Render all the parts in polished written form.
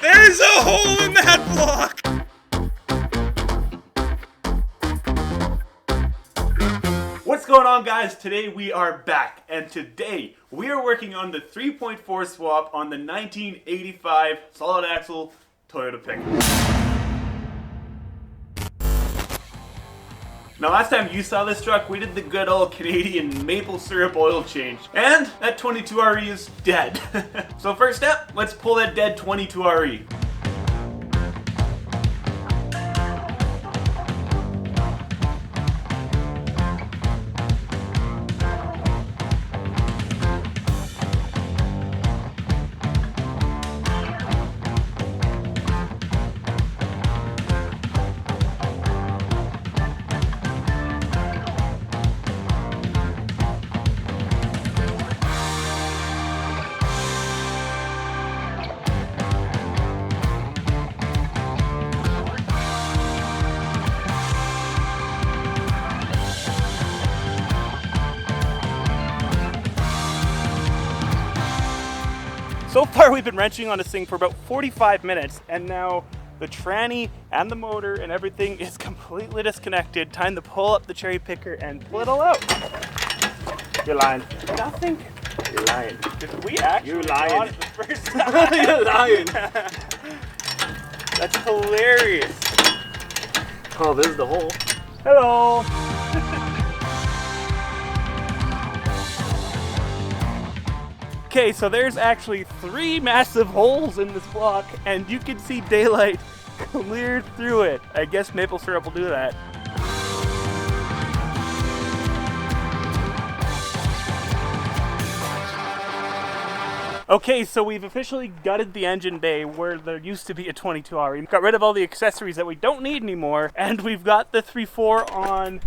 There's a hole in that block! What's going on, guys? Today we are back, and today we are working on the 3.4 swap on the 1985 solid axle Toyota pickup. Now, last time you saw this truck, we did the good old Canadian maple syrup oil change, and that 22RE is dead. So first step, let's pull that dead 22RE. So far we've been wrenching on this thing for about 45 minutes, and now the tranny and the motor and everything is completely disconnected. Time to pull up the cherry picker and pull it all out. You're lying. Nothing. You're lying. Did we actually got it the first time? You're lying. That's hilarious. Oh, this is the hole. Hello. Okay, so there's actually 3 massive holes in this block, and you can see daylight clear through it. I guess maple syrup will do that. Okay, so we've officially gutted the engine bay where there used to be a 22RE. Got rid of all the accessories that we don't need anymore, and we've got the 3.4 on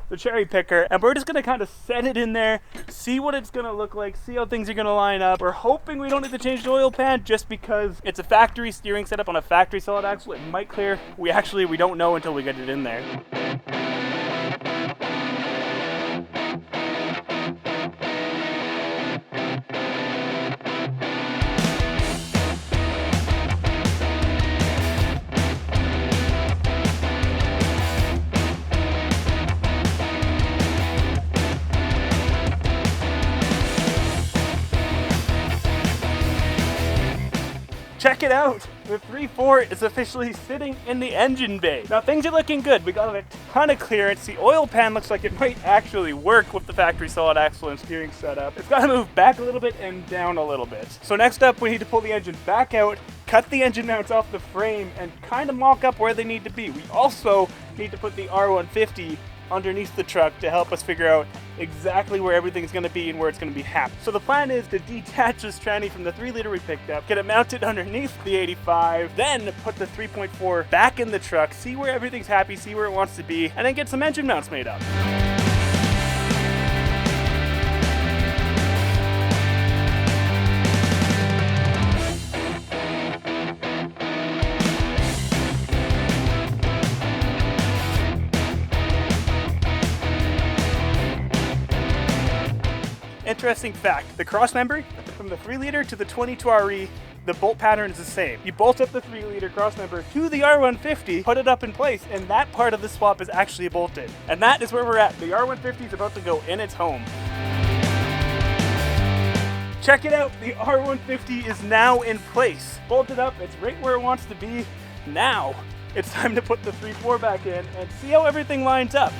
the cherry picker, and we're just gonna kind of set it in there, see what it's gonna look like, see how things are gonna line up. We're hoping we don't need to change the oil pan just because it's a factory steering setup on a factory solid axle. It might clear. We don't know until we get it in there. Check it out! The 3.4 is officially sitting in the engine bay. Now things are looking good. We got a ton of clearance. The oil pan looks like it might actually work with the factory solid axle and steering setup. It's got to move back a little bit and down a little bit. So next up, we need to pull the engine back out, cut the engine mounts off the frame, and kind of mock up where they need to be. We also need to put the R150 underneath the truck to help us figure out exactly where everything's going to be and where it's going to be happy. So the plan is to detach this tranny from the 3-liter we picked up, get it mounted underneath the 85, then put the 3.4 back in the truck, see where everything's happy, see where it wants to be, and then get some engine mounts made up. Interesting fact, the cross member from the 3-liter to the 22RE, the bolt pattern is the same. You bolt up the 3-liter cross member to the R150, put it up in place, and that part of the swap is actually bolted. And that is where we're at. The R150 is about to go in its home. Check it out, the R150 is now in place. Bolted up, it's right where it wants to be. Now, it's time to put the 3.4 back in and see how everything lines up.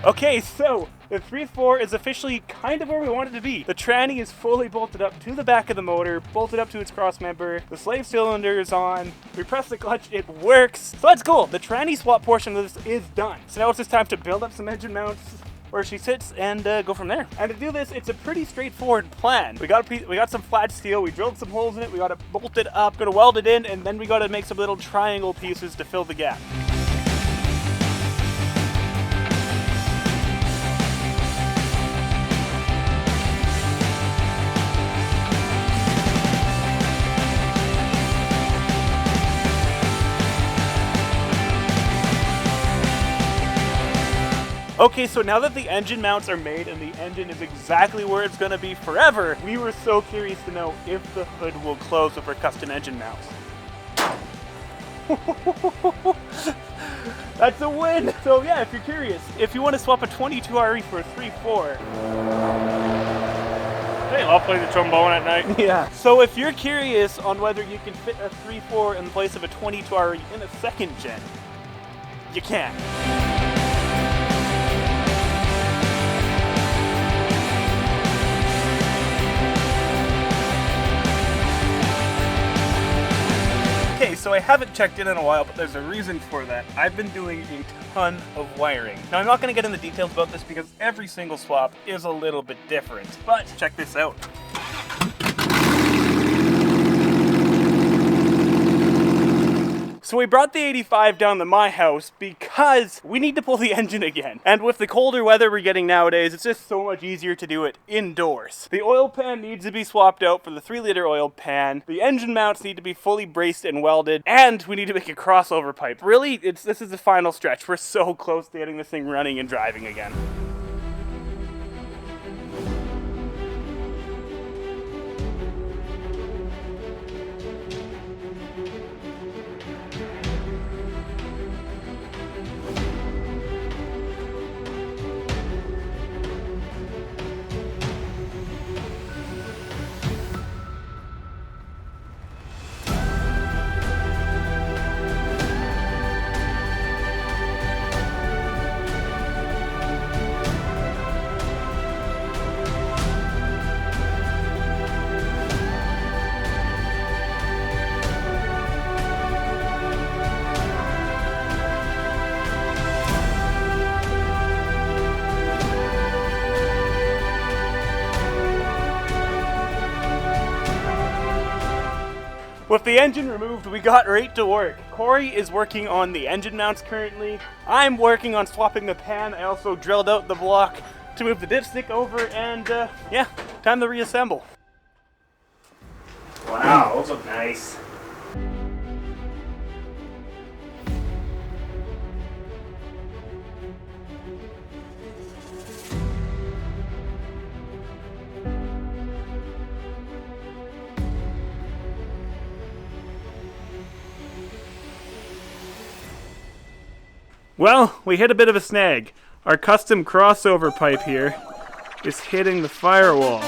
Okay, so the 3.4 is officially kind of where we want it to be. The tranny is fully bolted up to the back of the motor, bolted up to its cross member. The slave cylinder is on. We press the clutch, it works. So that's cool. The tranny swap portion of this is done. So now it's just time to build up some engine mounts where she sits and go from there. And to do this, it's a pretty straightforward plan. We got some flat steel, we drilled some holes in it, we got it bolted up, gonna weld it in, and then we gotta make some little triangle pieces to fill the gap. Okay, so now that the engine mounts are made and the engine is exactly where it's gonna be forever, we were so curious to know if the hood will close with our custom engine mounts. That's a win! So yeah, if you're curious, if you want to swap a 22RE for a 3.4, Hey, I'll play the trombone at night. yeah. So if you're curious on whether you can fit a 3.4 in place of a 22RE in a second gen, you can. Okay, so I haven't checked in a while, but there's a reason for that. I've been doing a ton of wiring. Now, I'm not going to get into details about this because every single swap is a little bit different, but check this out. So we brought the 85 down to my house because we need to pull the engine again. And with the colder weather we're getting nowadays, it's just so much easier to do it indoors. The oil pan needs to be swapped out for the 3-liter oil pan. The engine mounts need to be fully braced and welded. And we need to make a crossover pipe. Really, this is the final stretch. We're so close to getting this thing running and driving again. With the engine removed, we got right to work. Corey is working on the engine mounts currently. I'm working on swapping the pan. I also drilled out the block to move the dipstick over, and yeah, time to reassemble. Wow, those look nice. Well, we hit a bit of a snag. Our custom crossover pipe here is hitting the firewall.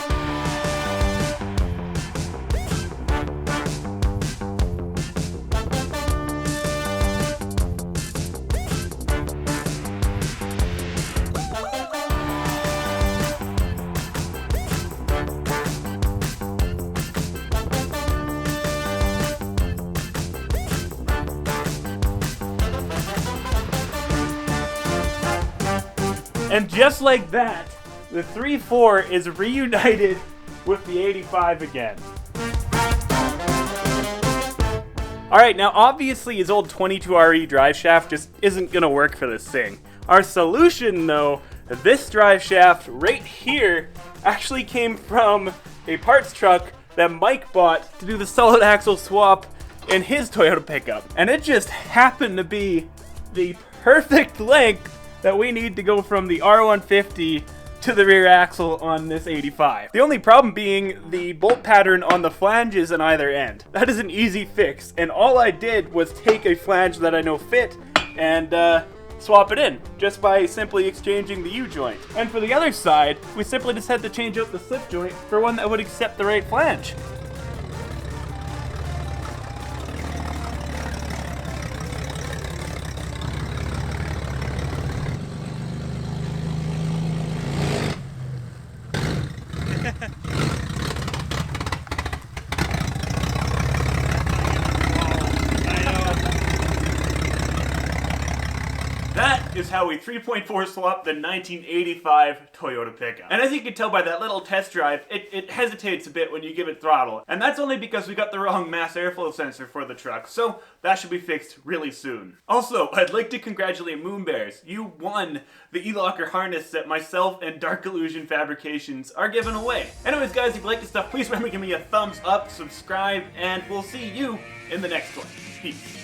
And just like that, the 3.4 is reunited with the 85 again. Alright, now obviously his old 22RE drive shaft just isn't going to work for this thing. Our solution though, this drive shaft right here actually came from a parts truck that Mike bought to do the solid axle swap in his Toyota pickup. And it just happened to be the perfect length that we need to go from the R150 to the rear axle on this 85. The only problem being the bolt pattern on the flanges on either end. That is an easy fix, and all I did was take a flange that I know fit and swap it in, just by simply exchanging the U-joint. And for the other side, we simply just had to change out the slip joint for one that would accept the right flange. That is how we 3.4 swapped the 1985 Toyota pickup. And as you can tell by that little test drive, it hesitates a bit when you give it throttle. And that's only because we got the wrong mass airflow sensor for the truck, so that should be fixed really soon. Also, I'd like to congratulate Moonbears. You won the e-locker harness that myself and Dark Illusion Fabrications are giving away. Anyways guys, if you like this stuff, please remember to give me a thumbs up, subscribe, and we'll see you in the next one. Peace.